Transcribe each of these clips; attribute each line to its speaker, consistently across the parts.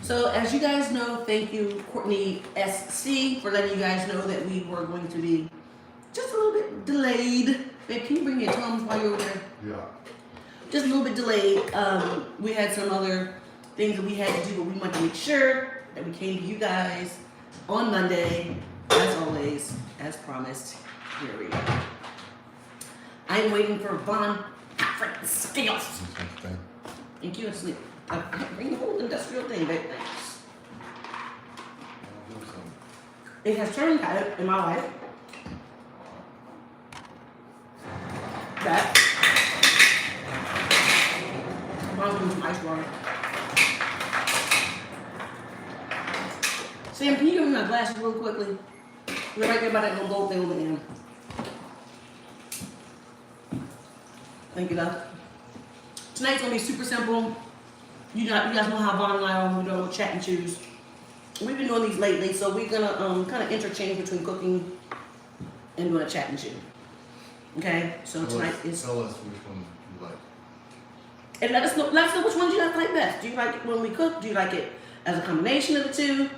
Speaker 1: So as you guys know, thank you, Courtney SC, for letting you guys know that we were going to be just a little bit delayed. Babe, can you bring your Tums while you're over there?
Speaker 2: Yeah.
Speaker 1: Just a little bit delayed. We had some other things that we had to do, but we wanted to make sure that we came to you guys on Monday, as always, as promised. Here we go. I'm waiting for Von Skills. Thank you, sleep. I bring the whole industrial thing back. Thanks. It has turned out in my life that I'm doing some ice water. Sam, can you give me my glasses real quickly? We're right there by that little gold thing on the end. Thank you, love. Tonight's gonna be super simple. You guys know how Vaughn and I are when we're doing chat and choose. We've been doing these lately, so we're gonna kind of interchange between cooking and doing a chat and chew. Okay, so tonight is.
Speaker 2: Tell us which one you like.
Speaker 1: And let us know which ones you guys like best. Do you like it when we cook? Do you like it as a combination of the two?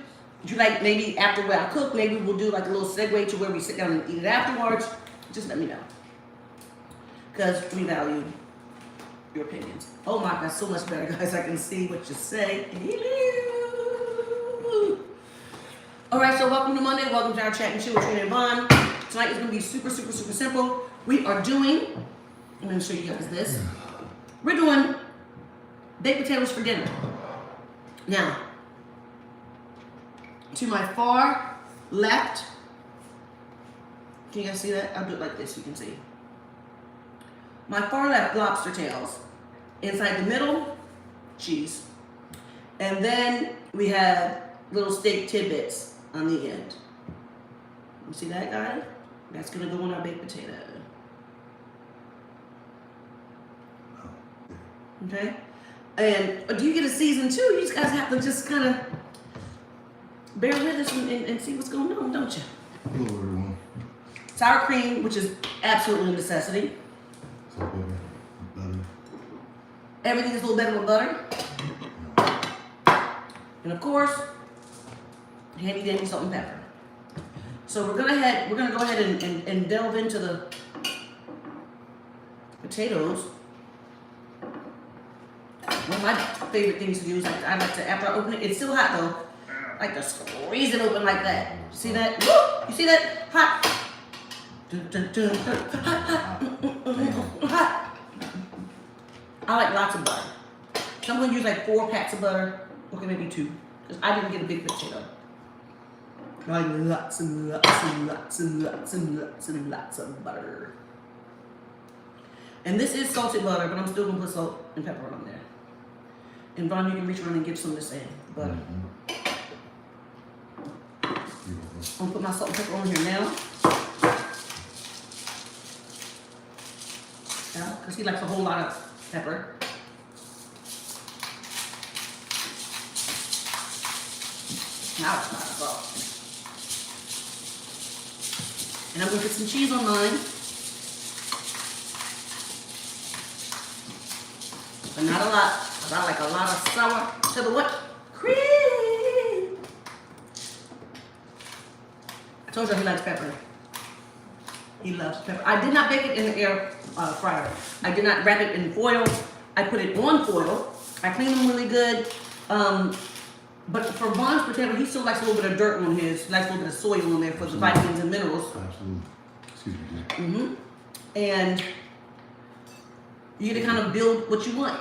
Speaker 1: Do you like maybe after I cook, maybe we'll do like a little segue to where we sit down and eat it afterwards? Just let me know. Because we value your opinions. Oh my God, so much better, guys. I can see what you say. Hello. All right, so welcome to Monday. Welcome to our chat and chill with Trina and Vaughn. Tonight is going to be super, super, super simple. We are doing, I'm going to show you guys this. We're doing baked potatoes for dinner. Now, to my far left, can you guys see that? I'll do it like this so you can see. My far left, lobster tails. Inside the middle, cheese. And then we have little steak tidbits on the end. You see that, guys? That's gonna go on our baked potato. Okay? And do you get a season too? You guys have to just kind of bear with us and see what's going on, don't you?
Speaker 2: Hello, everyone.
Speaker 1: Sour cream, which is absolutely a necessity.
Speaker 2: So butter.
Speaker 1: Everything is a little better with butter. And of course, handy dandy salt and pepper. So we're gonna go ahead and delve into the potatoes. One of my favorite things to do is I like to, after I open it, it's still hot though, I like to squeeze it open like that. See that? Woo! You see that? Hot. Dun, dun, dun, dun. Hot, hot. Hot. I like lots of butter. So I'm gonna use like 4 packs of butter. Okay, maybe 2. Because I didn't get a big potato. I like lots and lots and lots and lots and lots and lots of butter. And this is salted butter, but I'm still gonna put salt and pepper on there. And Vaughn, you can reach around and give some of this in. Butter. I'm gonna put my salt and pepper on here now. Yeah, because he likes a whole lot of pepper. Now it's not a salt. And I'm going to put some cheese on mine. But not a lot, because I like a lot of sour to the what? Cream. I told you he likes pepper. He loves pepper. I did not bake it in the air fryer. I did not wrap it in foil. I put it on foil. I cleaned them really good. But for Vaughn's potato, he still likes a little bit of dirt on his. He likes a little bit of soil on there for the vitamins and minerals.
Speaker 2: Absolutely. Excuse me, dear.
Speaker 1: And you get to kind of build what you want.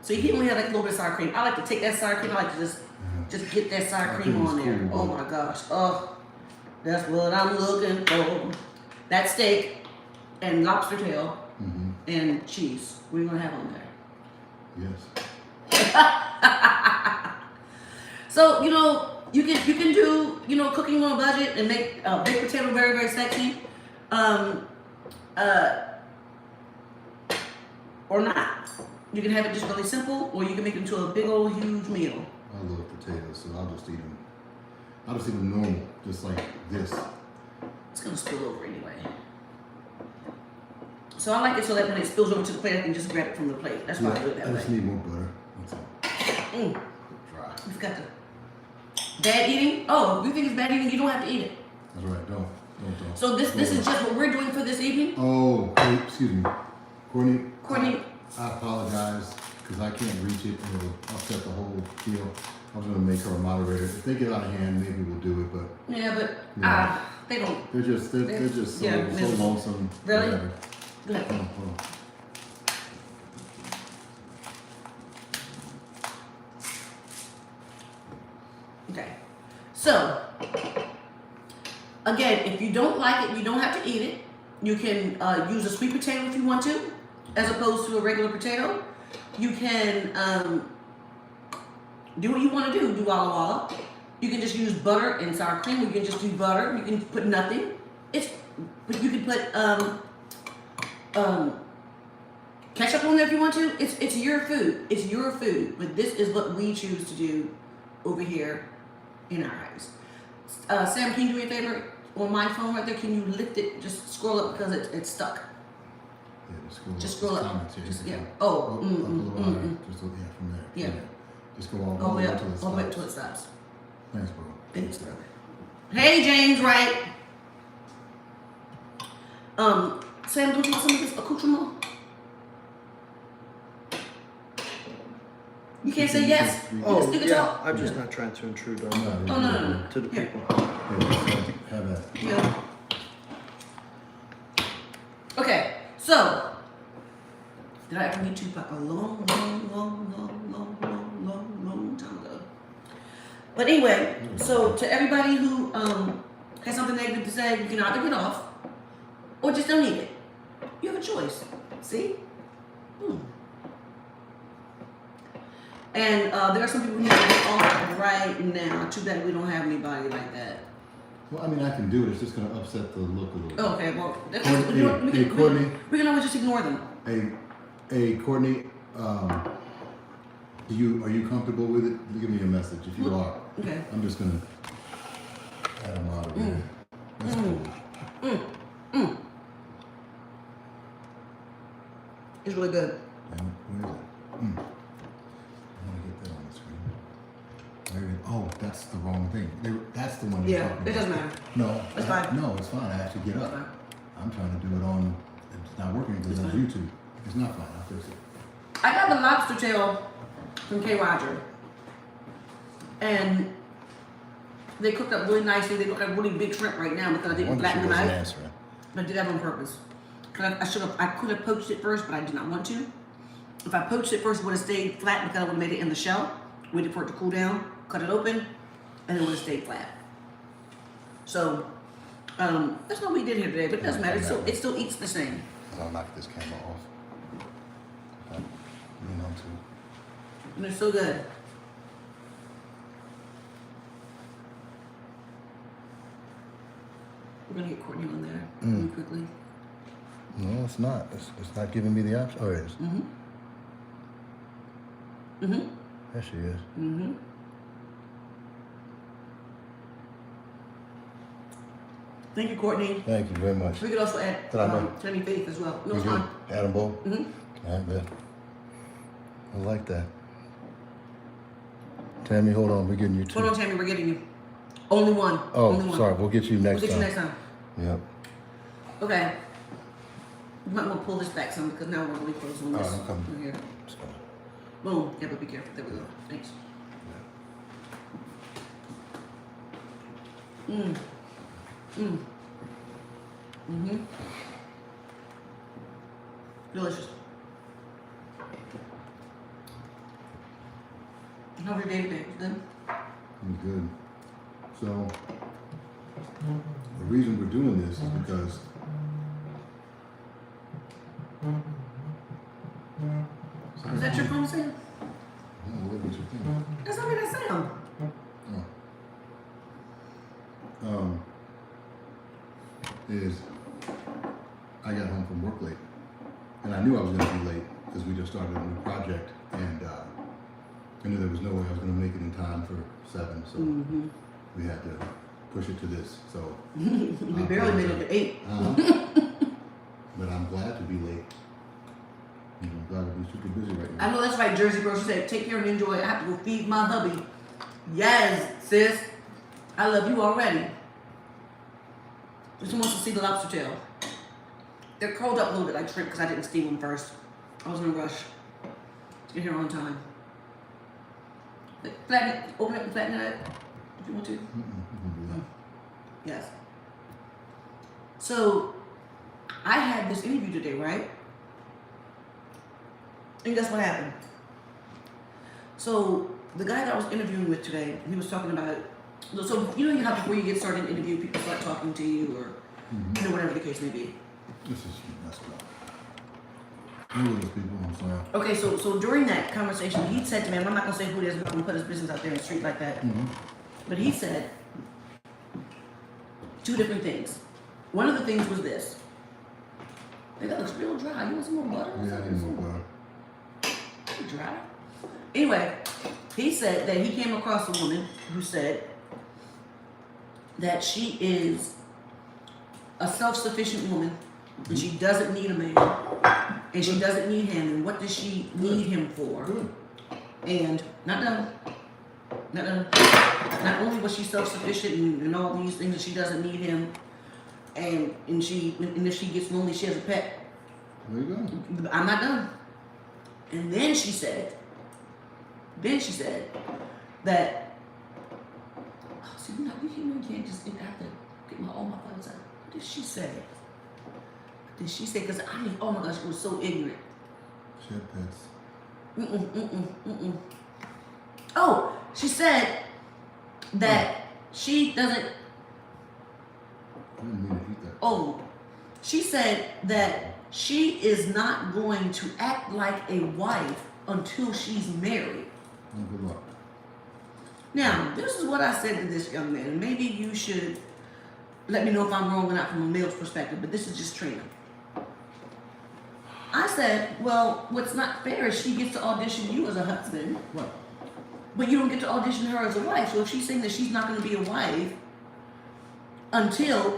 Speaker 1: So he only had like a little bit of sour cream. I like to take that sour cream. I like to just get that sour cream on there. Oh my gosh. Oh, that's what I'm looking for. That steak and lobster tail and cheese. What are you gonna have on there?
Speaker 2: Yes.
Speaker 1: So you can do cooking on a budget and make baked potato very, very sexy, or not. You can have it just really simple, or you can make it into a big old huge meal.
Speaker 2: I love potatoes, so I'll just eat them. I'll just eat them normal, just like this.
Speaker 1: It's gonna spill over anyway. So I like it so that when it spills over to the plate, I can just grab it from the plate. That's why I do it that way.
Speaker 2: I just need more butter. That's all. Dry.
Speaker 1: You've got the bad eating. Oh, you think it's bad eating? You don't have to eat it.
Speaker 2: That's right. Don't.
Speaker 1: So this is just what we're doing for this evening.
Speaker 2: Oh, hey, excuse me, Courtney.
Speaker 1: Courtney.
Speaker 2: I apologize because I can't reach it and it'll upset the whole deal. I was going to make her a moderator. If they get out of hand, maybe we'll do it. But
Speaker 1: Yeah, but they don't.
Speaker 2: they're just so lonesome.
Speaker 1: Really?
Speaker 2: Whatever.
Speaker 1: Go ahead.
Speaker 2: Hold on.
Speaker 1: Okay. So again, if you don't like it, you don't have to eat it. You can use a sweet potato if you want to, as opposed to a regular potato. You can do what you want to do. Do Walla Walla. You can just use butter and sour cream. You can just do butter. You can put nothing. But you can put ketchup on there if you want to. It's your food. It's your food. But this is what we choose to do over here in our house. Sam, can you do me a favor? On my phone right there, can you lift it? Just scroll up because it's stuck.
Speaker 2: Yeah,
Speaker 1: just scroll up.
Speaker 2: Comments here.
Speaker 1: Just, yeah.
Speaker 2: Up a little higher. Just from there.
Speaker 1: Yeah.
Speaker 2: Just go all
Speaker 1: All the way up
Speaker 2: until it
Speaker 1: all the way
Speaker 2: stops.
Speaker 1: until it stops.
Speaker 2: Thanks, bro.
Speaker 1: Thanks, brother. Hey, James, right? Sam, don't you want some of this accoutrement? You can't say yes.
Speaker 3: Oh,
Speaker 1: You can
Speaker 3: yeah,
Speaker 1: talk.
Speaker 3: I'm just not trying to intrude on
Speaker 1: Oh, no.
Speaker 3: to the
Speaker 1: Here.
Speaker 3: people.
Speaker 2: Have that.
Speaker 1: Yeah. Okay, so did I ever meet Tupac? A long time ago. But anyway, so to everybody who has something negative to say, you can either get off or just don't eat it. You have a choice. See? And there are some people who need to get off right now. Too bad we don't have anybody like that.
Speaker 2: Well, I mean, I can do it. It's just going to upset the look a little bit.
Speaker 1: Okay, well,
Speaker 2: Courtney.
Speaker 1: We can always just ignore them.
Speaker 2: Hey, Courtney. Are you comfortable with it? Give me a message if you are.
Speaker 1: Okay.
Speaker 2: I'm just going to add a moderator. That's cool.
Speaker 1: It's really good.
Speaker 2: Where is it? I want to get that on the screen. There it is. Oh, that's the wrong thing. That's the one you're
Speaker 1: Yeah,
Speaker 2: talking
Speaker 1: it
Speaker 2: about.
Speaker 1: doesn't matter.
Speaker 2: No,
Speaker 1: It's fine.
Speaker 2: No, it's fine. I have to get up.
Speaker 1: Fine.
Speaker 2: I'm trying to do it on. It's not working because
Speaker 1: It's
Speaker 2: it's
Speaker 1: fine.
Speaker 2: YouTube. It's not fine. I'll fix it.
Speaker 1: I got the lobster tail from K. Roger. And they cooked up really nicely. They look like really big shrimp right now because I didn't flatten them out.
Speaker 2: answering.
Speaker 1: But I did that on purpose. I could have poached it first, but I did not want to. If I poached it first, it would have stayed flat because I would have made it in the shell, waited for it to cool down, cut it open, and it would have stayed flat. So that's what we did here today, but it doesn't matter. It still eats the same.
Speaker 2: I'll knock this camera off. You know, too.
Speaker 1: And they're so good. We're gonna get Courtney on there really quickly.
Speaker 2: No, it's not. It's not giving me the option. Oh, it is. There she is.
Speaker 1: Thank you, Courtney.
Speaker 2: Thank you very much.
Speaker 1: We could also add Tammy Faith as well. No, it's fine.
Speaker 2: Adam Bow? I bet. I like that. Tammy, hold on. We're getting you two.
Speaker 1: Hold on, Tammy, we're getting you. Only one.
Speaker 2: Oh,
Speaker 1: Only one.
Speaker 2: sorry. We'll get you next
Speaker 1: We'll get
Speaker 2: time.
Speaker 1: you next time.
Speaker 2: Yep.
Speaker 1: Okay. You might want to pull this back some because now we're really close on this.
Speaker 2: All right, I'm coming.
Speaker 1: Right here.
Speaker 2: It's fine.
Speaker 1: Boom. Yeah, but be careful. There we go. Thanks. Delicious. How's your day today? Good?
Speaker 2: I'm good. So, the reason we're doing this is because
Speaker 1: Is that your phone sound?
Speaker 2: what was your thing?
Speaker 1: That's not me that sound.
Speaker 2: Is I got home from work late, and I knew I was going to be late because we just started a new project, and I knew there was no way I was going to make it in time for 7, so we had to push it to this. So
Speaker 1: We barely made it to 8.
Speaker 2: but I'm glad to be late. You know, God would be super busy right
Speaker 1: I
Speaker 2: now.
Speaker 1: know that's right, Jersey girl. She said, take care and enjoy. I have to go feed my hubby. Yes, sis. I love you already. She wants to see the lobster tail. They're curled up a little bit like shrimp because I didn't steam them first. I was in a rush to get here on time. Flatten it, open it and flatten it if you want to.
Speaker 2: You can do that.
Speaker 1: Yes. So, I had this interview today, right? And guess what happened? So, the guy that I was interviewing with today, he was talking about, so you know how before you get started an interview, people start talking to you or, you know, whatever the case may be.
Speaker 2: This is messed up. Who are those people? I'm sorry.
Speaker 1: Okay, so during that conversation, he said to me, and I'm not going to say who it is, I'm not going to put his business out there in the street like that, but he said two different things. One of the things was this. Hey, that looks real dry. You want some more butter?
Speaker 2: Yeah, I need more butter.
Speaker 1: Dry. Anyway, he said that he came across a woman who said that she is a self-sufficient woman and she doesn't need a man and she doesn't need him. And what does she need him for?
Speaker 2: Good.
Speaker 1: And not done. Not done. Not only was she self-sufficient and all these things, that she doesn't need him, and if she gets lonely, she has a pet.
Speaker 2: There you go.
Speaker 1: I'm not done. And then she said that, oh, see, you can't just have to get all my thoughts out. What did she say? Because I mean, oh my gosh, it was so ignorant.
Speaker 2: She had pets.
Speaker 1: Oh, she said that she doesn't,
Speaker 2: I didn't mean to eat that.
Speaker 1: oh, she said that she is not going to act like a wife until she's married.
Speaker 2: Oh, good luck.
Speaker 1: Now, this is what I said to this young man, and maybe you should let me know if I'm wrong or not from a male's perspective, but this is just Trina. I said, well, what's not fair is she gets to audition you as a husband,
Speaker 2: What?
Speaker 1: but you don't get to audition her as a wife. So if she's saying that she's not going to be a wife until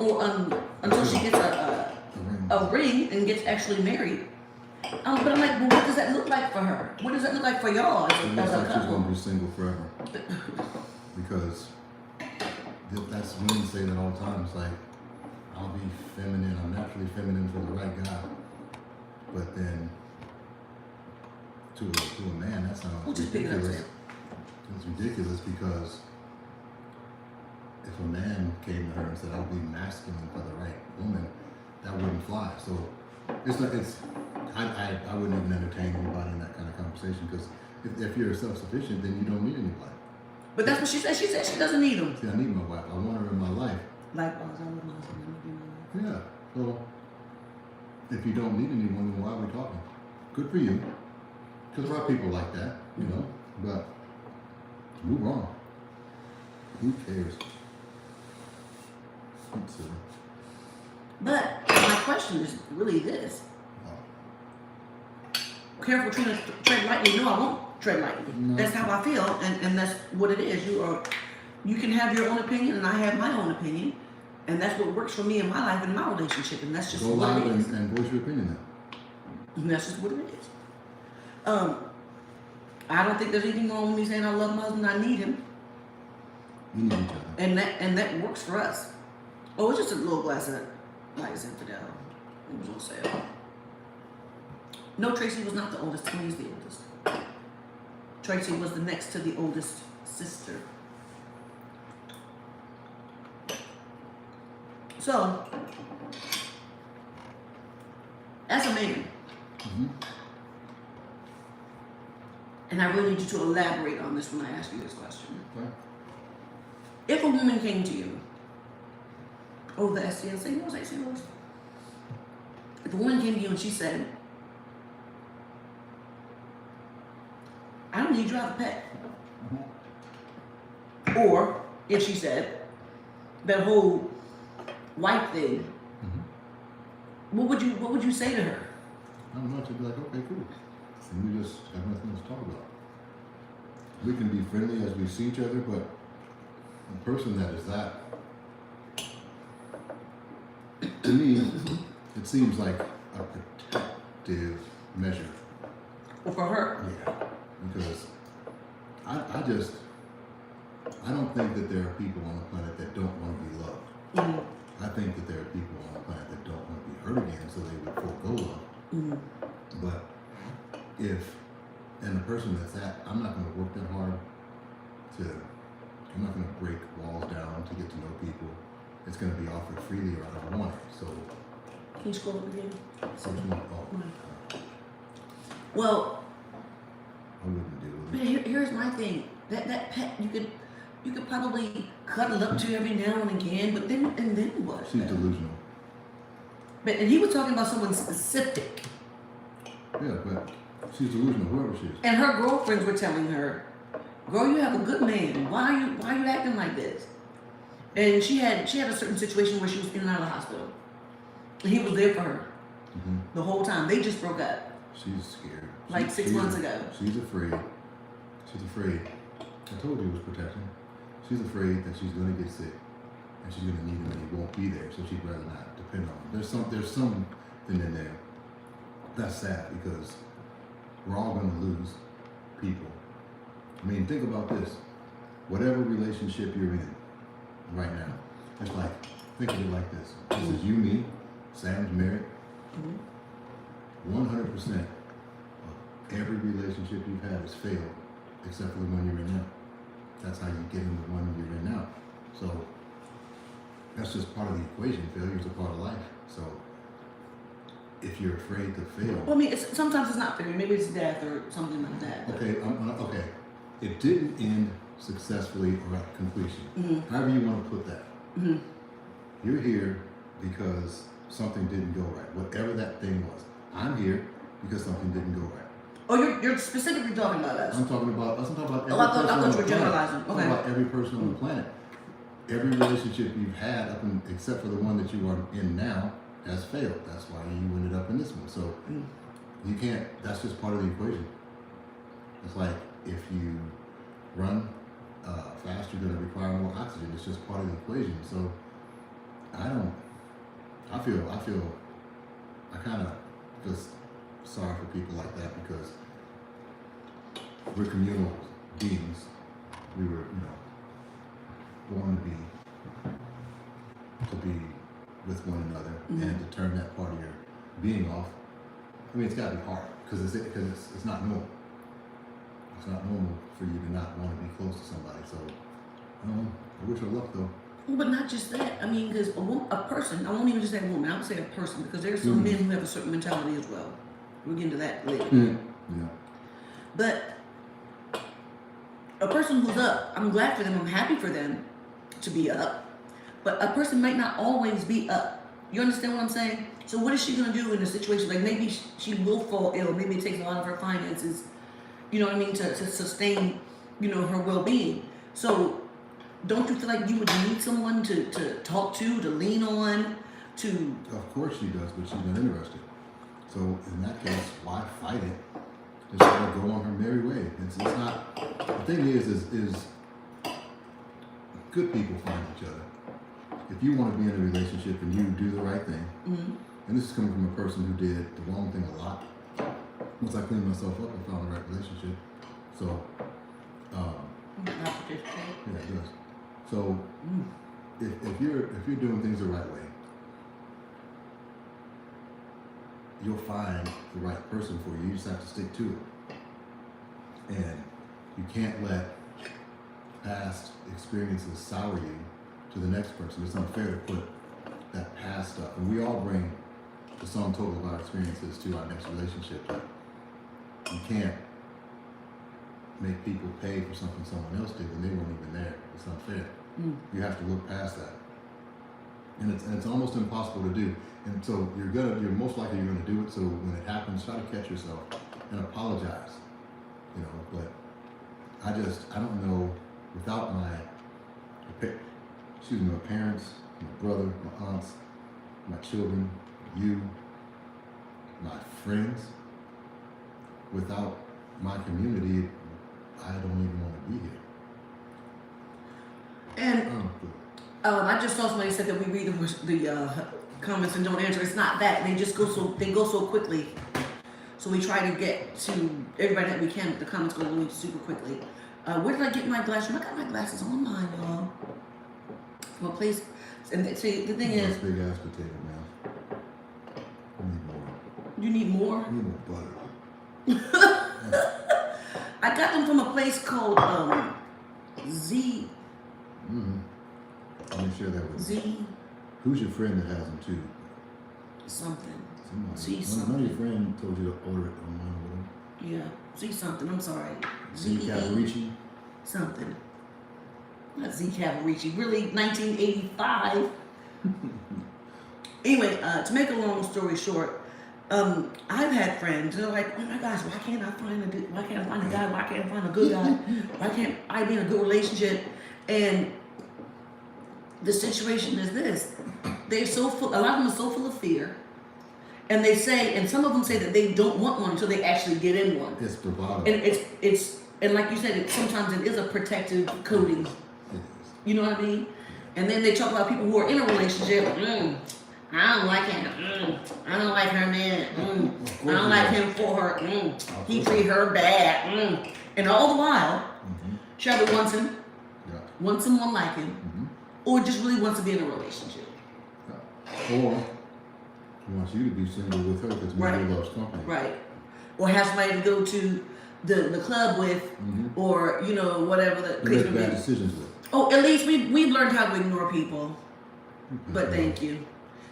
Speaker 1: she gets a ring and gets actually married, but I'm like, well, what does that look like for her? What does that look like for y'all
Speaker 2: It
Speaker 1: as
Speaker 2: looks
Speaker 1: a
Speaker 2: like she's
Speaker 1: couple?
Speaker 2: going to be single forever. Because that's women say that all the time. It's like, I'll be feminine, I'm naturally feminine for the right guy. But then, to a man, that sounds
Speaker 1: We'll just pick it up
Speaker 2: ridiculous.
Speaker 1: there.
Speaker 2: It's ridiculous because if a man came to her and said, I'll be masculine for the right woman, that wouldn't fly. So I wouldn't even entertain anybody in that kind of conversation, because if you're self-sufficient, then you don't need anybody.
Speaker 1: But that's what she said. She said she doesn't need him.
Speaker 2: See, I need my wife. I want her in my life.
Speaker 1: Likewise, I love my husband. I love you, my life.
Speaker 2: Yeah. So if you don't need anyone, then why are we talking? Good for you. Because there are people like that, you know. But move on. Who cares? It's silly.
Speaker 1: But my question is really this. Careful, Trina, tread lightly. No, I won't tread lightly.
Speaker 2: No.
Speaker 1: That's how I feel, and that's what it is. You can have your own opinion, and I have my own opinion, and that's what works for me in my life and my relationship, and that's just
Speaker 2: Go
Speaker 1: what
Speaker 2: loud
Speaker 1: it is.
Speaker 2: and voice your opinion then.
Speaker 1: And that's just what it is. I don't think there's anything wrong with me saying I love my husband, I need him,
Speaker 2: You need each other.
Speaker 1: and that works for us. Oh, it's just a little glass of Light Zinfandel. It was on sale. No, Tracy was not the oldest. Tony's the oldest. Tracy was the next to the oldest sister. So, as a man, and I really need you to elaborate on this when I ask you this question.
Speaker 2: Right.
Speaker 1: If a woman came to you, oh, the SCN, say yours, say yours. If a woman came to you and she said, I don't need you to have a pet. Or if she said that whole wife thing, what would you say to her?
Speaker 2: I don't know. She'd be like, okay, cool. And we just have nothing else to talk about. We can be friendly as we see each other, but a person that is that, to me, it seems like a protective measure.
Speaker 1: for her.
Speaker 2: Yeah, because I don't think that there are people on the planet that don't want to be loved.
Speaker 1: Mm-hmm.
Speaker 2: I think that there are people on the planet that don't want to be hurt again, so they would forego love.
Speaker 1: Mm-hmm.
Speaker 2: But and the person that's I'm not going to work that hard I'm not going to break walls down to get to know people. It's going to be offered freely or I don't want it. So,
Speaker 1: Can you scroll up again?
Speaker 2: oh,
Speaker 1: Well,
Speaker 2: I wouldn't deal with
Speaker 1: but
Speaker 2: it.
Speaker 1: here's my thing. That pet, you could probably cuddle up to every now and again, but then what?
Speaker 2: She's delusional.
Speaker 1: And he was talking about someone specific.
Speaker 2: Yeah, but she's delusional, whoever she is.
Speaker 1: And her girlfriends were telling her, "Girl, you have a good man. Why are you acting like this?" And she had a certain situation where she was in and out of the hospital. And he was there for her the whole time. They just broke up.
Speaker 2: She's scared.
Speaker 1: Like 6 months ago.
Speaker 2: She's afraid. She's afraid. I told you it was protection. She's afraid that she's going to get sick and she's going to need him and he won't be there, so she'd rather not depend on him. There's something in there that's sad because we're all going to lose people. I mean, think about this. Whatever relationship you're in right now, it's like, think of it like this. This is you, me, Sam's married. 100% of every relationship you've had has failed, except for the one you're in now. That's how you get in the one you're in now. So that's just part of the equation. Failure is a part of life. So if you're afraid to fail,
Speaker 1: Well, I mean, sometimes it's not failure. Maybe it's death or something like that.
Speaker 2: okay, okay. It didn't end successfully or at completion. However you want to put that. You're here because something didn't go right. Whatever that thing was. I'm here because something didn't go right.
Speaker 1: Oh, you're specifically talking about us.
Speaker 2: I'm talking about every
Speaker 1: I
Speaker 2: person
Speaker 1: thought
Speaker 2: on
Speaker 1: you
Speaker 2: the
Speaker 1: were
Speaker 2: planet.
Speaker 1: generalizing.
Speaker 2: I'm talking about every person on the planet. Every relationship you've had, except for the one that you are in now, has failed. That's why you ended up in this one. So you can't. That's just part of the equation. It's like if you run fast, you're going to require more oxygen. It's just part of the equation. So I kind of feel sorry for people like that because we're communal beings. We were, born to be with one another, and to turn that part of your being off. I mean, it's got to be hard because it's not normal. It's not normal for you to not want to be close to somebody. So I wish her luck though.
Speaker 1: But not just that. I mean, because a person, I won't even just say a woman, I would say a person, because there's some men who have a certain mentality as well. We'll get into that later.
Speaker 2: Yeah.
Speaker 1: But a person who's up, I'm glad for them, I'm happy for them to be up. But a person might not always be up. You understand what I'm saying? So what is she going to do in a situation? Like maybe she will fall ill. Maybe it takes a lot of her finances, you know what I mean, to sustain, her well-being. So don't you feel like you would need someone to talk to lean on, to...
Speaker 2: Of course she does, but she's not interested. So in that case, why fight it? Just let her go on her merry way. It's not... The thing is good people find each other. If you want to be in a relationship and you do the right thing, and this is coming from a person who did the wrong thing a lot. Once I cleaned myself up, I found the right relationship. So, yeah, it does. So, if you're doing things the right way, you'll find the right person for you. You just have to stick to it. And you can't let past experiences sour you to the next person. It's unfair to put that past stuff. And we all bring the sum total of our experiences to our next relationship. But you can't make people pay for something someone else did when they weren't even there. It's unfair. You have to look past that. And it's almost impossible to do. And so you're most likely you're gonna do it. So when it happens, try to catch yourself and apologize. But I don't know, without my parents, my brother, my aunts, my children, you, my friends, without my community, I don't even want to be here.
Speaker 1: And I just saw somebody said that we read the comments and don't answer. It's not that. They just go so quickly. So we try to get to everybody that we can. The comments go really super quickly. Where did I get my glasses? I got my glasses online, y'all. Well, please. And see, the thing is,
Speaker 2: big ass potato, man. I need more.
Speaker 1: You need more?
Speaker 2: I need more butter.
Speaker 1: I got them from a place called Z.
Speaker 2: Let me share that with you.
Speaker 1: Z.
Speaker 2: Who's your friend that has them too?
Speaker 1: Something.
Speaker 2: Somebody.
Speaker 1: Z
Speaker 2: One of your friends told you to order it online or whatever.
Speaker 1: Yeah. Z something. I'm sorry.
Speaker 2: Z Cavaricci.
Speaker 1: Something. Not Z Cavaricci. Really, 1985. Anyway, to make a long story short, I've had friends who are like, oh my gosh, why can't I find a guy? Why can't I find a good guy? Why can't I be in a good relationship? And the situation is this: they're so full. A lot of them are so full of fear, and they say, and some of them say that they don't want one until they actually get in one.
Speaker 2: It's bravado.
Speaker 1: And it's and like you said, sometimes it is a protective coating. You know what I mean? And then they talk about people who are in a relationship. I don't like him. I don't like her man. I don't like him for her. He treat her bad. And all the while, she either wants him, wants someone like him, or just really wants to be in a relationship.
Speaker 2: Or wants you to be single with her because Mary loves company.
Speaker 1: Right. Or has somebody to go to the club with, or whatever the case may be.
Speaker 2: Bad decisions with.
Speaker 1: Oh, at least we've learned how to ignore people. But thank you.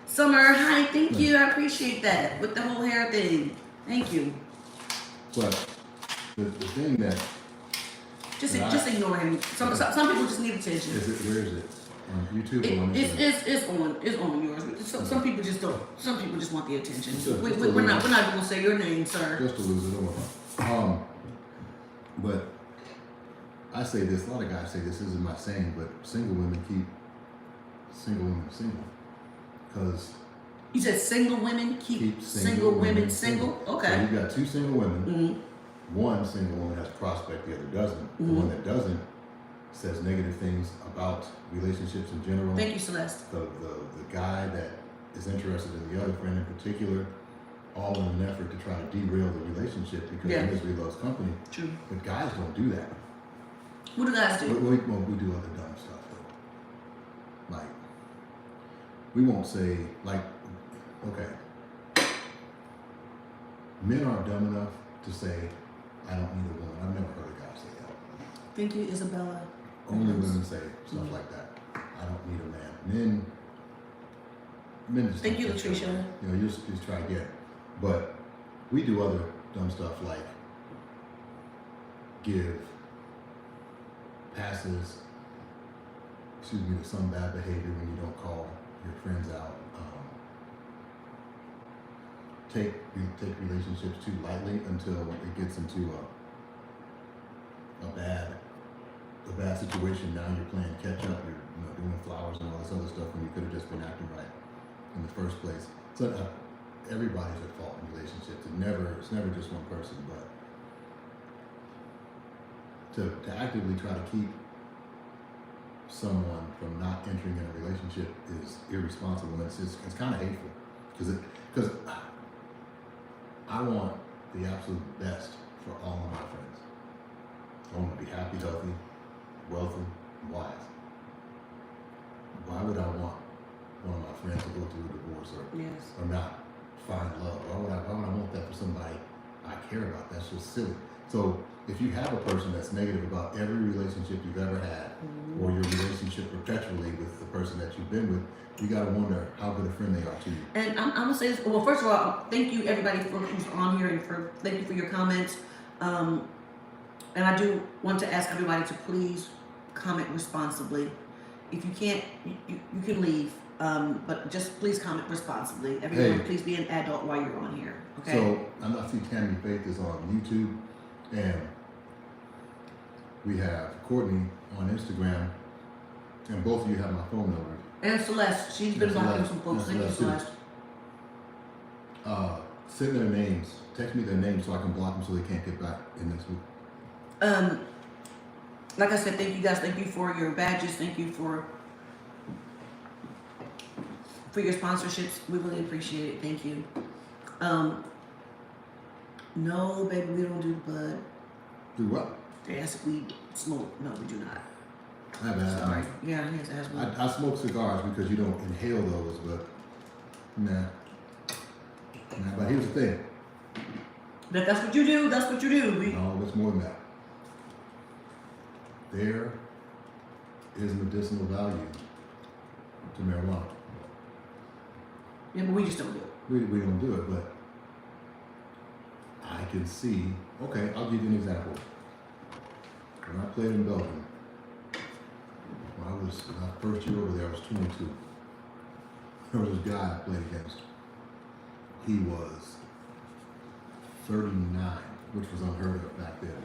Speaker 1: Summer, hi, thank you. I appreciate that. With the whole hair thing. Thank you.
Speaker 2: But the thing that
Speaker 1: just ignore him. Some people just need attention.
Speaker 2: Where is it? On YouTube or on Instagram?
Speaker 1: It's on yours. Some people just don't. Some people just want the attention. We're not gonna say your name, sir.
Speaker 2: Just to lose it over. But I say this, a lot of guys say this isn't my saying, but single women keep single women single. Because
Speaker 1: you said single women keep single women single? Okay.
Speaker 2: So you got two single women. One single woman has prospect, the other doesn't. The one that doesn't says negative things about relationships in general.
Speaker 1: Thank you, Celeste.
Speaker 2: The guy that is interested in the other friend in particular, all in an effort to try to derail the relationship because misery loves company.
Speaker 1: True.
Speaker 2: But guys don't do that.
Speaker 1: What do guys do?
Speaker 2: We do other dumb stuff though. Like, we won't say, like, okay, men aren't dumb enough to say, I don't need a woman. I've never heard a guy say that.
Speaker 1: Thank you, Isabella.
Speaker 2: Only women say stuff like that. I don't need a man. Men just
Speaker 1: thank you, Latricia.
Speaker 2: You just try again. But we do other dumb stuff like give passes, to some bad behavior when you don't call your friends out. Take relationships too lightly until it gets into a bad situation. Now you're playing catch up. You're doing flowers and all this other stuff when you could have just been acting right in the first place. So everybody's at fault in relationships. It's never just one person. But to actively try to keep someone from not entering in a relationship is irresponsible. It's kind of hateful because I want the absolute best for all of my friends. I want to be happy, healthy, wealthy, and wise. Why would I want one of my friends to go through a divorce or not find love? Why would I want that for somebody I care about? That's just silly. So if you have a person that's negative about every relationship you've ever had, or your relationship perpetually with the person that you've been with, you got to wonder how good a friend they are to you.
Speaker 1: And I'm gonna say this. Well, first of all, thank you everybody who's on here, and thank you for your comments. And I do want to ask everybody to please comment responsibly. If you can't, you can leave. But just please comment responsibly. Everyone, please be an adult while you're on here. Okay.
Speaker 2: So I see Tammy Faith is on YouTube, and we have Courtney on Instagram, and both of you have my phone number.
Speaker 1: And Celeste, she's been blocking some folks. Thank you, Celeste.
Speaker 2: Send their names. Text me their names so I can block them so they can't get back in next week.
Speaker 1: Like I said, thank you guys. Thank you for your badges. Thank you for your sponsorships. We really appreciate it. Thank you. No, baby, we don't do bud.
Speaker 2: Do what?
Speaker 1: They ask if we smoke. No, we do not.
Speaker 2: I have asthma.
Speaker 1: Sorry. Yeah, he has asthma.
Speaker 2: I smoke cigars because you don't inhale those, but nah. But here's the thing.
Speaker 1: But that's what you do. That's what you do.
Speaker 2: No, it's more than that. There is medicinal value to marijuana.
Speaker 1: Yeah, but we just don't do it.
Speaker 2: We don't do it, but I can see. Okay, I'll give you an example. When I played in Belgium, when I was my first year over there, I was 22. There was this guy I played against. He was 39, which was unheard of back then.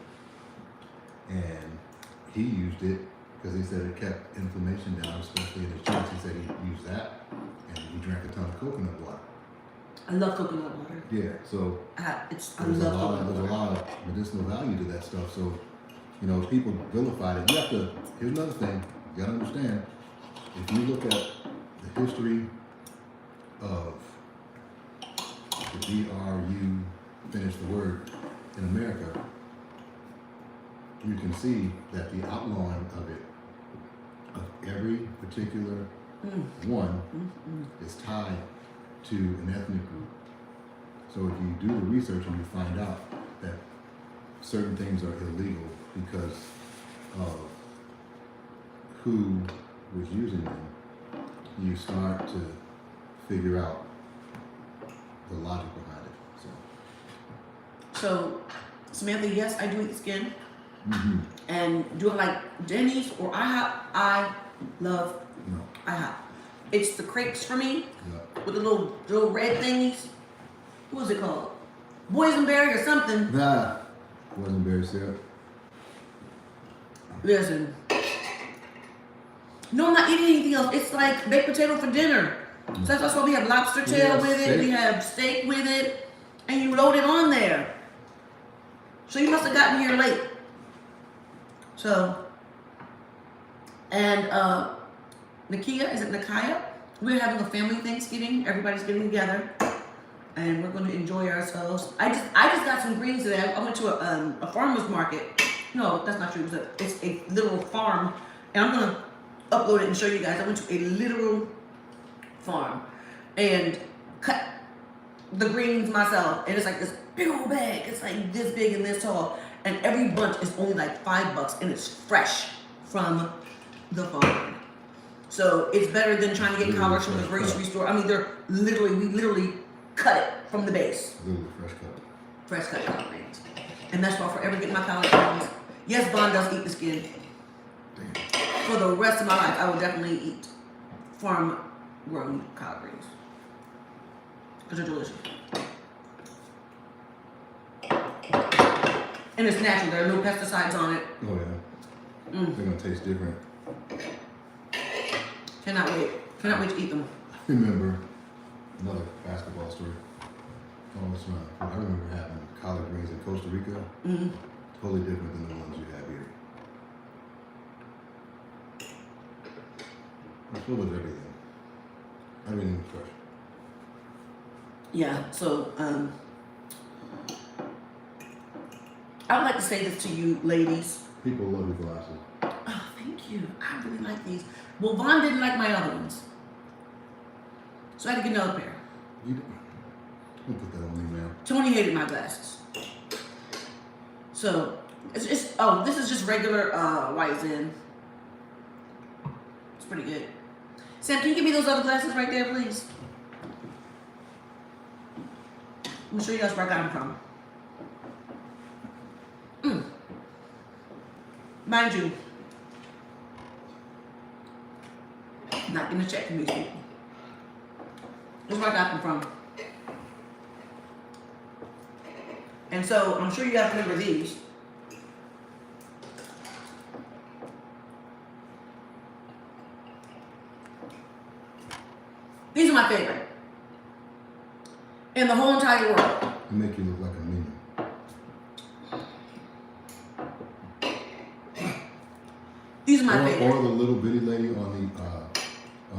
Speaker 2: And he used it because he said it kept inflammation down, especially in his joints. He said he used that, and he drank a ton of coconut water.
Speaker 1: I love coconut water.
Speaker 2: Yeah, so
Speaker 1: There's
Speaker 2: there's a lot of medicinal value to that stuff. So, you know, people vilified it. You have to. Here's another thing. You gotta understand. If you look at the history of the DRU, finish the word, in America, you can see that the outlawing of it, of every particular one, is tied to an ethnic group. So if you do the research and you find out that certain things are illegal because of who was using them, you start to figure out the logic behind it.
Speaker 1: So, Samantha, yes, I do eat skin.
Speaker 2: Mm-hmm.
Speaker 1: And do it like Denny's or IHOP. I love IHOP. It's the crepes for me with the little red thingies. What was it called? Boysenberry or something.
Speaker 2: Nah, boysenberry syrup.
Speaker 1: Listen. No, I'm not eating anything else. It's like baked potato for dinner. So that's why we have lobster tail with it. We have steak with it. And you load it on there. So you must have gotten here late. So, and Nakia, is it Nakaya? We're having a family Thanksgiving. Everybody's getting together, and we're going to enjoy ourselves. I just got some greens today. I went to a farmer's market. No, that's not true. It's a literal farm, and I'm going to upload it and show you guys. I went to a literal farm and cut the greens myself, and it's like this big old bag. It's like this big and this tall, and every bunch is only like $5, and it's fresh from the farm. So it's better than trying to get collards from the grocery store. I mean, we literally cut it from the base.
Speaker 2: Literally fresh cut.
Speaker 1: Fresh cut collard greens, and that's why I'll forever get my collard greens. Yes, Vaughn does eat the skin.
Speaker 2: Damn.
Speaker 1: For the rest of my life, I will definitely eat farm-grown collard greens because they're delicious. And it's natural. There are no pesticides on it.
Speaker 2: Oh yeah. They're gonna taste different.
Speaker 1: Cannot wait. Cannot wait to eat them.
Speaker 2: I remember another basketball story. Oh, it's not. I remember having collard greens in Costa Rica. Totally different than the ones you have here. It's full of everything. Everything fresh.
Speaker 1: Yeah. So I would like to say this to you, ladies.
Speaker 2: People love your glasses.
Speaker 1: Oh, thank you. I really like these. Well, Vaughn didn't like my other ones, so I had to get another pair.
Speaker 2: You don't put that on me, man.
Speaker 1: Tony hated my glasses. So, it's this is just regular White Zen. It's pretty good. Sam, can you give me those other glasses right there, please? I'm gonna show you guys where I got them from. Mind you, I'm not getting a check from these people. This is where I got them from. And so, I'm sure you guys remember these. These are my favorite in the whole entire world.
Speaker 2: They make you look like a minion.
Speaker 1: These are my favorite.
Speaker 2: Or the little bitty lady on the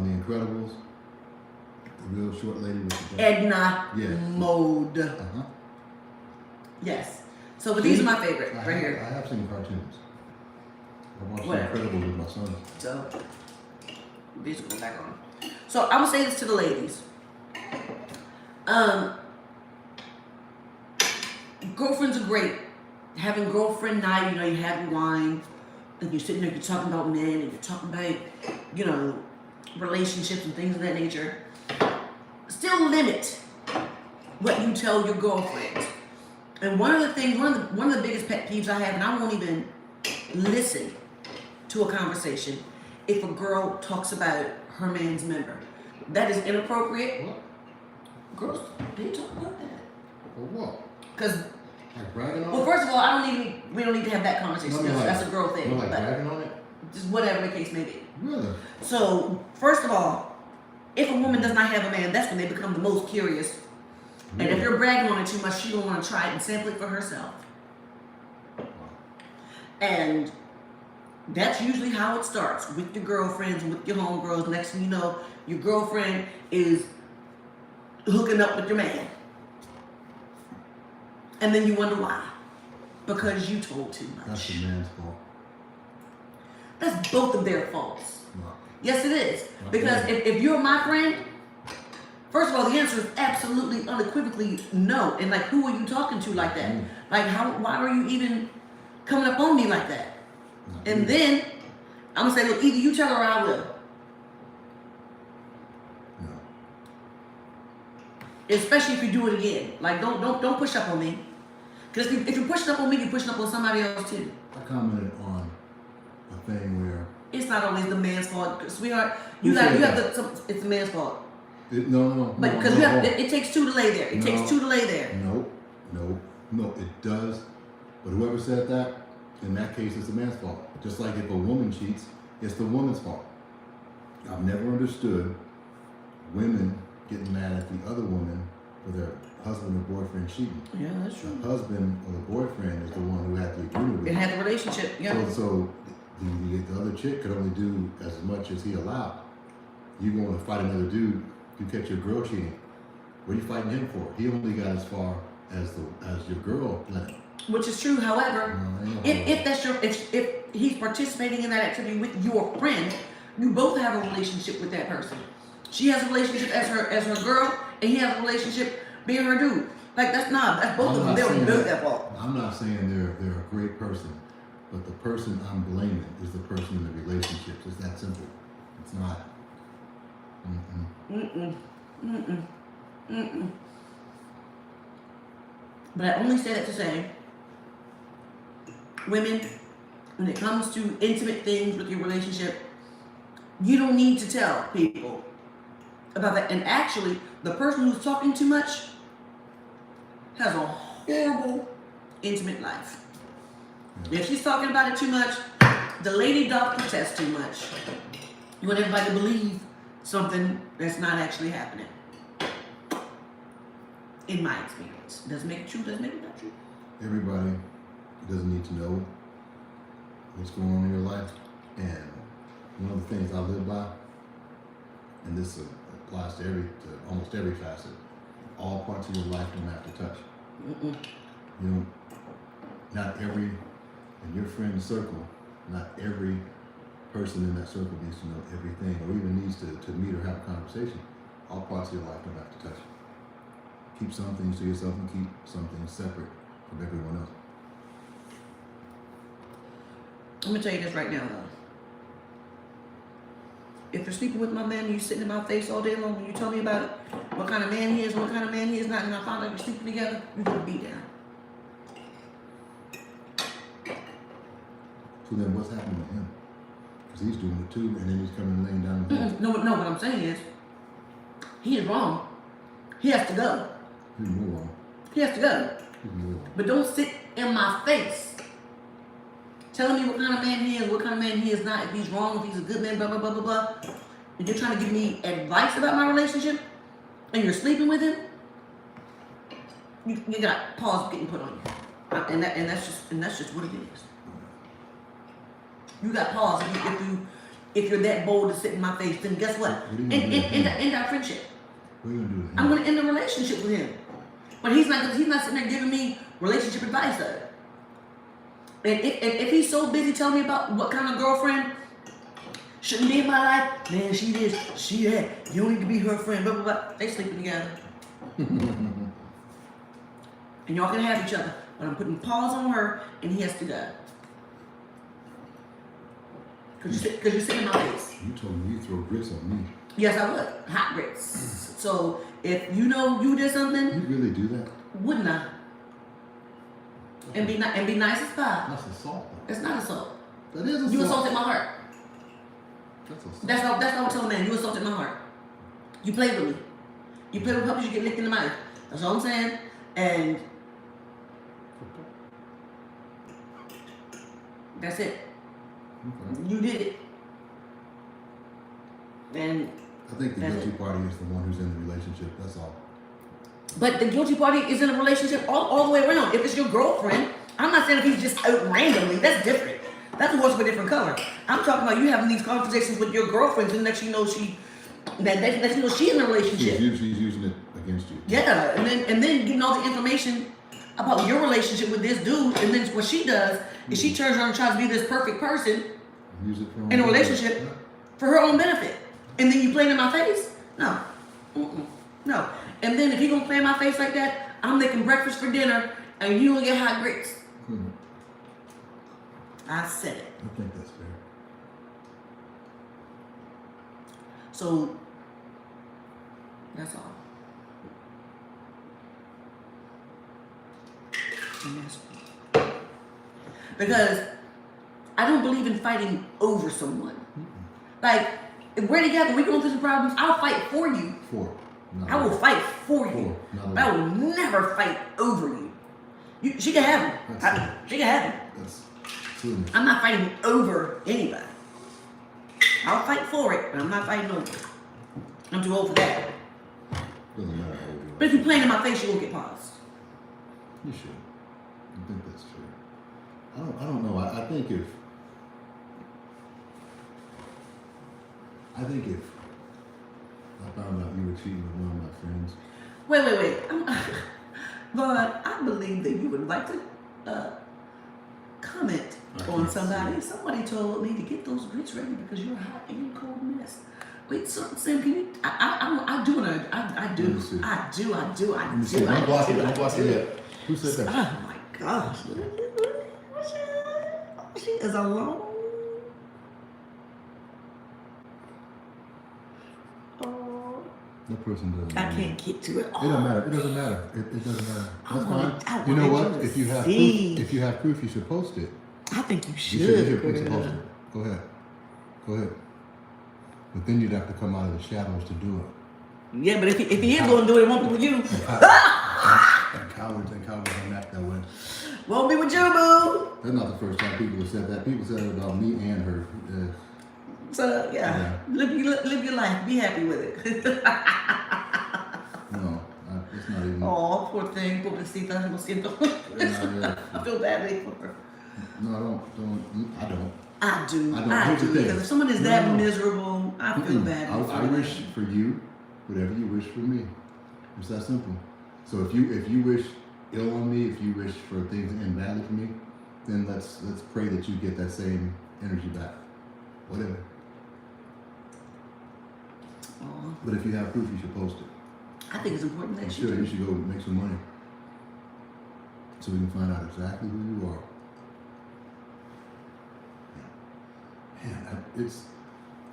Speaker 2: Incredibles, the real short lady with the
Speaker 1: Edna Mode. Yes. So, but these are my favorite
Speaker 2: I
Speaker 1: right here.
Speaker 2: I have seen cartoons. I watched
Speaker 1: Whatever.
Speaker 2: Incredibles with my son.
Speaker 1: So, these will go back on. So, I'm gonna say this to the ladies. Girlfriends are great. Having girlfriend night, you know, you have your wine, and you're sitting there, you're talking about men, and you're talking about, you know, relationships and things of that nature. Still limit what you tell your girlfriends. And one of the things, one of the biggest pet peeves I have, and I won't even listen to a conversation if a girl talks about her man's member. That is inappropriate.
Speaker 2: What?
Speaker 1: Girls, they talk about that.
Speaker 2: For what?
Speaker 1: Because,
Speaker 2: Like bragging on
Speaker 1: well,
Speaker 2: it?
Speaker 1: first of all, we don't need to have that conversation. That's a girl thing.
Speaker 2: You know, like
Speaker 1: but
Speaker 2: bragging on it?
Speaker 1: just whatever the case may be.
Speaker 2: Really?
Speaker 1: So, first of all, if a woman does not have a man, that's when they become the most curious. And if you're bragging on it too much, she don't want to try it and sample it for herself. And that's usually how it starts, with your girlfriends, with your homegirls. Next thing you know, your girlfriend is hooking up with your man. And then you wonder why. Because you told too much.
Speaker 2: That's the man's fault.
Speaker 1: That's both of their faults.
Speaker 2: No.
Speaker 1: Yes, it is.
Speaker 2: Okay.
Speaker 1: Because if you're my friend, first of all, the answer is absolutely, unequivocally no. And like, who are you talking to like that? Like, why are you even coming up on me like that? And then I'm gonna say, look, either you tell her or I will.
Speaker 2: No.
Speaker 1: Especially if you do it again. Like, don't push up on me. Because if you're pushing up on me, you're pushing up on somebody else too.
Speaker 2: I commented on a thing where
Speaker 1: It's not always the man's fault, sweetheart.
Speaker 2: Who said that?
Speaker 1: It's the man's fault.
Speaker 2: No.
Speaker 1: But because it takes two to lay there. It takes two to lay there.
Speaker 2: No, it does. But whoever said that, in that case, it's the man's fault. Just like if a woman cheats, it's the woman's fault. I've never understood women getting mad at the other woman for their husband or boyfriend cheating.
Speaker 1: Yeah, that's true.
Speaker 2: The husband or the boyfriend is the one who had the agreement with
Speaker 1: It
Speaker 2: it.
Speaker 1: had the relationship, yeah.
Speaker 2: So the other chick could only do as much as he allowed. You going to fight another dude, you catch your girl cheating. What are you fighting him for? He only got as far as your girl went.
Speaker 1: Which is true, however,
Speaker 2: No,
Speaker 1: if he's participating in that activity with your friend, you both have a relationship with that person. She has a relationship as her girl, and he has a relationship being her dude. Like that's both of them. They don't know that fault.
Speaker 2: I'm not saying they're a great person, but the person I'm blaming is the person in the relationship. It's that simple. It's not.
Speaker 1: But I only say that to say, women, when it comes to intimate things with your relationship, you don't need to tell people about that. And actually, the person who's talking too much has a horrible intimate life.
Speaker 2: Yeah.
Speaker 1: If she's talking about it too much, the lady doth protest too much. You want everybody to believe something that's not actually happening. In my experience. Doesn't make it true, doesn't make it not true.
Speaker 2: Everybody doesn't need to know what's going on in your life. And one of the things I live by, and this applies to almost every facet, all parts of your life don't have to touch. You know, not every, in your friend circle, not every person in that circle needs to know everything or even needs to meet or have a conversation. All parts of your life don't have to touch. Keep some things to yourself and keep some things separate from everyone else.
Speaker 1: I'm gonna tell you this right now though. If you're sleeping with my man and you sitting in my face all day long and you tell me about it, what kind of man he is, what kind of man he is not, and I found out you're sleeping together, you're gonna be down.
Speaker 2: So then what's happening to him? Because he's doing it too, and then he's coming and laying down with him.
Speaker 1: No, what I'm saying is, he is wrong. He has to go.
Speaker 2: He's more wrong.
Speaker 1: He has to go.
Speaker 2: He's more wrong.
Speaker 1: But don't sit in my face telling me what kind of man he is, what kind of man he is not, if he's wrong, if he's a good man, blah, blah, blah, blah, blah. And you're trying to give me advice about my relationship, and you're sleeping with him, you got paws getting put on you. And that's just what it is. You got paws if you're that bold to sit in my face, then guess what? End our friendship.
Speaker 2: What are you gonna do with him?
Speaker 1: I'm gonna end the relationship with him. But he's not sitting there giving me relationship advice though. And if he's so busy telling me about what kind of girlfriend shouldn't be in my life, man, she this, she that, you don't need to be her friend, blah, blah, blah. They sleeping together. And y'all can have each other. But I'm putting pause on her and he has to go. Cause you're sitting in my face.
Speaker 2: You told me you throw grits on me.
Speaker 1: Yes, I would. Hot grits. So if you know you did something,
Speaker 2: You really do that?
Speaker 1: wouldn't I? And be nice as pie.
Speaker 2: That's assault.
Speaker 1: It's not assault.
Speaker 2: That is assault.
Speaker 1: You assaulted my heart.
Speaker 2: That's assault.
Speaker 1: That's what I tell a man. You assaulted my heart. You played with me. You play with puppies, you get licked in the mouth. That's all I'm saying. And that's it.
Speaker 2: Okay.
Speaker 1: You did it. And
Speaker 2: I think the guilty party is the one who's in the relationship. That's all.
Speaker 1: but the guilty party is in a relationship all the way around. If it's your girlfriend, I'm not saying if he's just out randomly. That's different. That's a horse of a different color. I'm talking about you having these conversations with your girlfriends, and next you know she's in a relationship.
Speaker 2: She's using it against you.
Speaker 1: Yeah, and then getting all the information about your relationship with this dude, and then what she does is she turns around and tries to be this perfect person
Speaker 2: Use it for
Speaker 1: in a relationship
Speaker 2: Yeah.
Speaker 1: for her own benefit, and then you play in my face? No, no. And then if you gonna play in my face like that, I'm making breakfast for dinner, and you gonna get hot grits. I said it.
Speaker 2: I think that's fair.
Speaker 1: So that's all. And that's because I don't believe in fighting over someone. Like, if we're together, we're going through some problems, I'll fight for you. I will fight for you. But I will never fight over you. She can have him. She can have him.
Speaker 2: That's silly.
Speaker 1: I'm not fighting over anybody. I'll fight for it, but I'm not fighting over it. I'm too old for that.
Speaker 2: Doesn't matter how old you are.
Speaker 1: But if you're playing in my face, you won't get paused.
Speaker 2: You should. I think that's fair. I don't know. I think if I found out you were cheating with one of my friends.
Speaker 1: Wait. But I believe that you would like to comment on somebody. Somebody told me to get those grits ready because you're a hot and cold mess. Wait, Sam, can you? I do.
Speaker 2: Let me see. Don't block it yet. Who said that?
Speaker 1: Oh my gosh. She is alone. Oh.
Speaker 2: That person doesn't.
Speaker 1: I can't get to it.
Speaker 2: It doesn't matter. It doesn't matter. It doesn't matter. That's fine. You know what? If you have proof, you should post it.
Speaker 1: I think you should.
Speaker 2: You should post it. Go ahead. But then you'd have to come out of the shadows to do it.
Speaker 1: Yeah, but if he is going to do it, it won't be with you.
Speaker 2: And cowards don't act that way.
Speaker 1: Won't be with you, boo.
Speaker 2: That's not the first time people have said that. People said it about me and her.
Speaker 1: So yeah. Live your life. Be happy with it.
Speaker 2: No, it's not even.
Speaker 1: Oh, poor thing, pobrecita, lo siento. I feel badly for her.
Speaker 2: No, I don't.
Speaker 1: I do.
Speaker 2: Here's the thing.
Speaker 1: Because if someone is that miserable, I feel bad.
Speaker 2: I wish for you whatever you wish for me. It's that simple. So if you wish ill on me, if you wish for things to end badly for me, then let's pray that you get that same energy back. Whatever.
Speaker 1: Aww.
Speaker 2: But if you have proof, you should post it.
Speaker 1: I think it's important that
Speaker 2: You should go make some money so we can find out exactly who you are. Man, it's,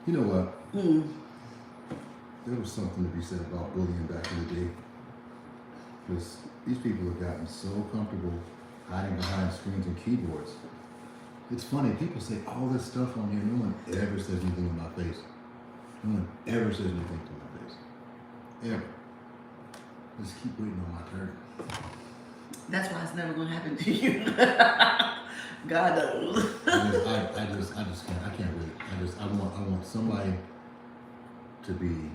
Speaker 2: you know what? There was something to be said about bullying back in the day. Because these people have gotten so comfortable hiding behind screens and keyboards. It's funny, people say all this stuff on here, no one ever says anything in my face. No one ever says anything to my face. Ever. Just keep waiting on my turn.
Speaker 1: That's why it's never gonna happen to you. God knows.
Speaker 2: I just can't. I can't wait. I want somebody to be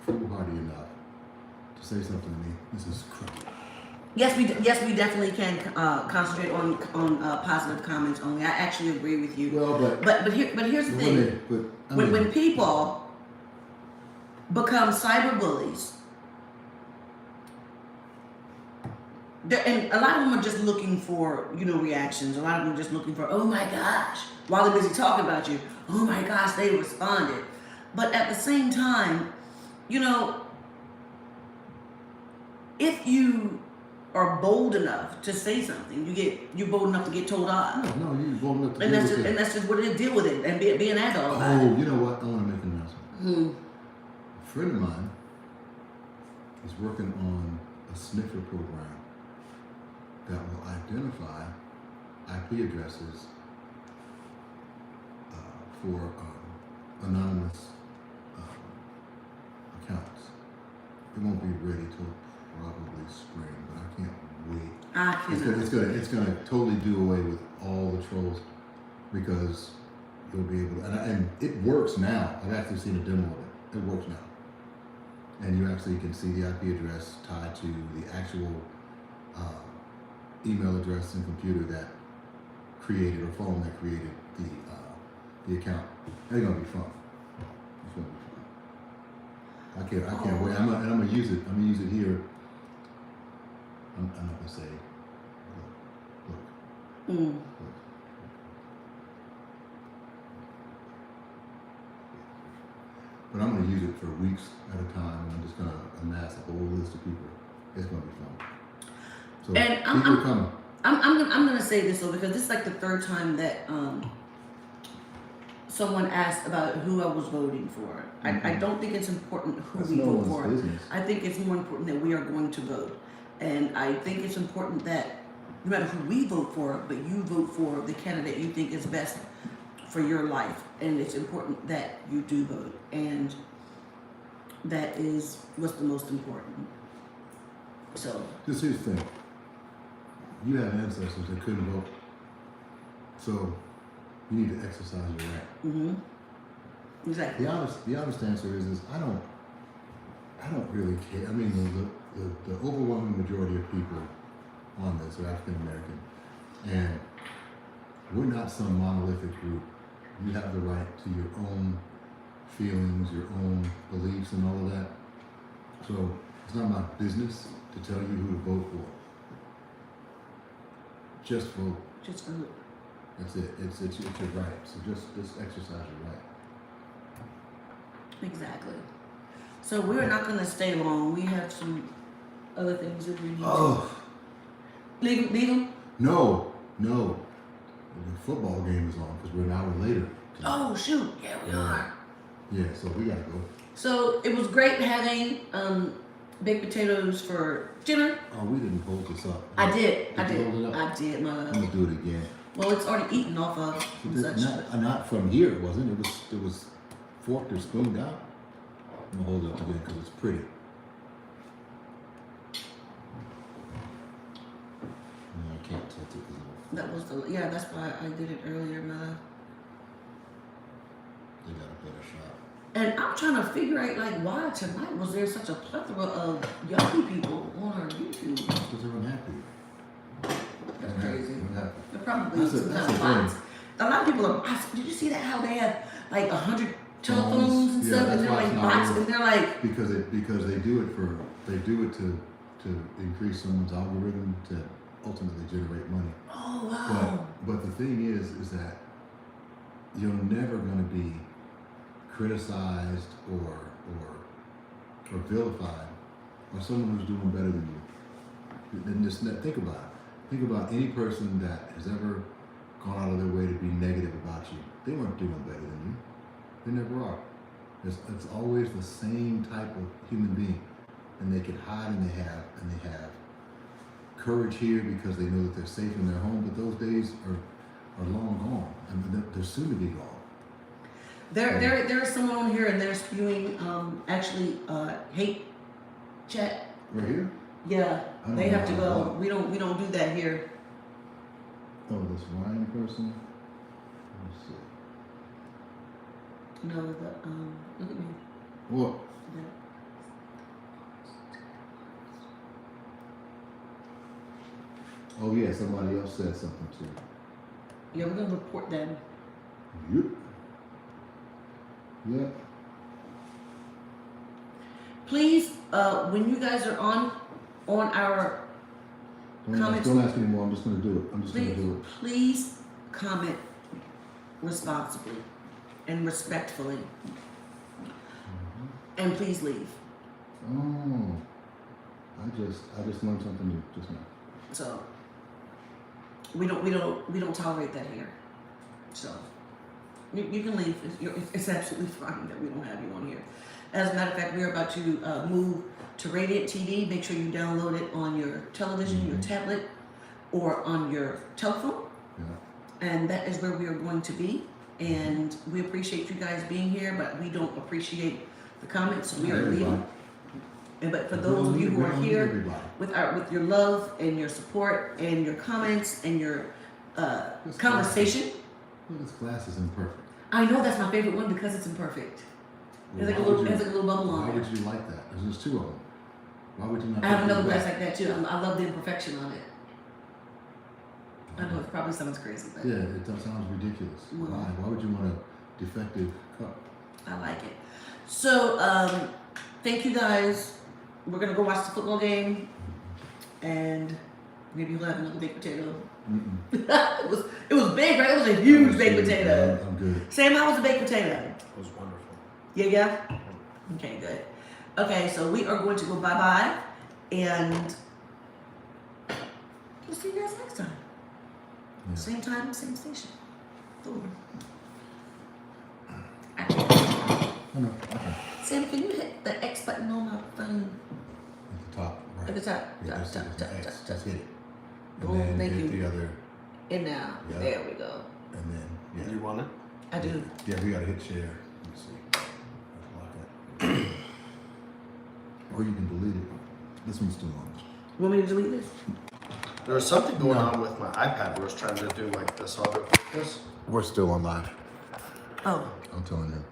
Speaker 2: foolhardy enough to say something to me. This is crooked.
Speaker 1: Yes, we definitely can concentrate on positive comments only. I actually agree with you.
Speaker 2: Well,
Speaker 1: but here's the thing. When people become cyber bullies, And a lot of them are just looking for, reactions. A lot of them are just looking for, oh my gosh, while they're busy talking about you. Oh my gosh, they responded. But at the same time, if you are bold enough to say something, you're bold enough to get told off.
Speaker 2: No, you're bold enough to
Speaker 1: And
Speaker 2: deal
Speaker 1: that's
Speaker 2: with
Speaker 1: just,
Speaker 2: it.
Speaker 1: and that's just what it is. Deal with it and be an adult about it.
Speaker 2: Oh, you know what? I want to make an announcement. A friend of mine is working on a sniffer program that will identify IP addresses for anonymous accounts. It won't be ready till probably spring, but I can't wait. It's gonna totally do away with all the trolls because you'll be able to, and it works now. I've actually seen a demo of it. It works now, and you actually can see the IP address tied to the actual email address and computer that created or phone that created the account. It's gonna be fun. It's gonna be fun. I can't wait. I'm gonna use it. I'm gonna use it here. I'm not gonna say. Look. But I'm gonna use it for weeks at a time, and I'm just gonna amass a whole list of people. It's gonna be fun. So people are coming.
Speaker 1: I'm gonna say this though, because this is like the third time that someone asked about who I was voting for. I don't think it's important who we vote for.
Speaker 2: Business.
Speaker 1: I think it's more important that we are going to vote. And I think it's important that no matter who we vote for, but you vote for the candidate you think is best for your life. And it's important that you do vote. And that is what's the most important. So.
Speaker 2: Just here's the thing. You have ancestors that couldn't vote. So you need to exercise your right.
Speaker 1: Mm-hmm. Exactly.
Speaker 2: The honest answer is I don't really care. I mean, the overwhelming majority of people on this are African American, and we're not some monolithic group. You have the right to your own feelings, your own beliefs, and all of that. So it's not my business to tell you who to vote for. Just vote.
Speaker 1: Just vote.
Speaker 2: That's it. It's your right. So just exercise your right.
Speaker 1: Exactly. So we're not going to stay long. We have some other things that we need
Speaker 2: to...
Speaker 1: Leave them?
Speaker 2: No. The football game is on because we're an hour later.
Speaker 1: Oh, shoot. Yeah, we are.
Speaker 2: Yeah, so we got to go.
Speaker 1: So it was great having baked potatoes for dinner.
Speaker 2: Oh, we didn't hold this up.
Speaker 1: I did.
Speaker 2: Hold it up?
Speaker 1: I did, my love.
Speaker 2: I'm going to do it again.
Speaker 1: Well, it's already eaten off of
Speaker 2: Not from here, it wasn't. It was forked or spooned out. I'm going to hold it up again because it's pretty. I can't tilt it.
Speaker 1: That was that's why I did it earlier, my love.
Speaker 2: They got a better shot.
Speaker 1: And I'm trying to figure out, why tonight was there such a plethora of young people on our YouTube?
Speaker 2: Because they're unhappy.
Speaker 1: That's crazy.
Speaker 2: They're
Speaker 1: probably some kind of bots. A lot of people are. Did you see that? How they have 100 telephones and stuff, and they're bots, and they're
Speaker 2: because they do it to increase someone's algorithm to ultimately generate money.
Speaker 1: Oh wow!
Speaker 2: But the thing is that you're never going to be criticized or vilified by someone who's doing better than you. Then just think about it. Think about any person that has ever gone out of their way to be negative about you. They weren't doing better than you. They never are. It's always the same type of human being, and they can hide, and they have courage here because they know that they're safe in their home. But those days are long gone. I mean, they're soon to be gone.
Speaker 1: There is someone on here, and they're spewing hate chat.
Speaker 2: Right here?
Speaker 1: Yeah, they have to go. We don't do that here.
Speaker 2: Oh, this Ryan person. Let's see.
Speaker 1: No, look at me.
Speaker 2: What? Oh yeah, somebody else said something too.
Speaker 1: Yeah, we're gonna report them.
Speaker 2: Yep.
Speaker 1: Please, when you guys are on our Comments.
Speaker 2: Don't ask anymore. I'm just going to do it. I'm just going to do it.
Speaker 1: Please comment responsibly and respectfully. And please leave.
Speaker 2: Oh, I just learned something new just now.
Speaker 1: So we don't tolerate that here. So you can leave. It's absolutely fine that we don't have you on here. As a matter of fact, we're about to move to Radiant TV. Make sure you download it on your television, your tablet, or on your telephone.
Speaker 2: Yeah.
Speaker 1: And that is where we are going to be. And we appreciate you guys being here, but we don't appreciate the comments. So we are leaving. And but for those of you who are here with your love and your support and your comments and your conversation.
Speaker 2: This glass is imperfect.
Speaker 1: I know that's my favorite one because it's imperfect. There's like a little bubble on
Speaker 2: Why
Speaker 1: there.
Speaker 2: would you like that? There's just two of them. Why would you not?
Speaker 1: I have another glass like that too. I love the imperfection on it. I know it probably sounds crazy, but
Speaker 2: Yeah, it sounds ridiculous.
Speaker 1: Well,
Speaker 2: Why would you want a defective cup?
Speaker 1: I like it. So thank you guys. We're gonna go watch the football game, and maybe we'll have another baked potato. it was big, right? It was a huge baked potato.
Speaker 2: I'm good.
Speaker 1: Sam, how was the baked potato?
Speaker 3: It was wonderful.
Speaker 1: Yeah. Okay, good. Okay, so we are going to go bye-bye, and we'll see you guys next time.
Speaker 2: Yeah.
Speaker 1: Same time, same station. Ooh.
Speaker 2: Oh, no. Okay.
Speaker 1: Sam, can you hit the X button on my phone?
Speaker 2: At the top, right?
Speaker 1: At the top.
Speaker 2: Yeah,
Speaker 1: Top, top, top, top,
Speaker 2: Just hit it. And
Speaker 1: Boom,
Speaker 2: then
Speaker 1: thank
Speaker 2: hit
Speaker 1: you.
Speaker 2: the other,
Speaker 1: And now,
Speaker 2: Yeah.
Speaker 1: there we go.
Speaker 2: and then, yeah.
Speaker 3: You want it?
Speaker 1: I do.
Speaker 2: Yeah, we gotta hit share. Let me see. Lock that. Or you can delete it. This one's still on.
Speaker 1: You want me to delete this?
Speaker 3: There was something going on with my iPad where I was trying to do like this. I'll go like this.
Speaker 2: We're still on live.
Speaker 1: Oh.
Speaker 2: I'm telling you.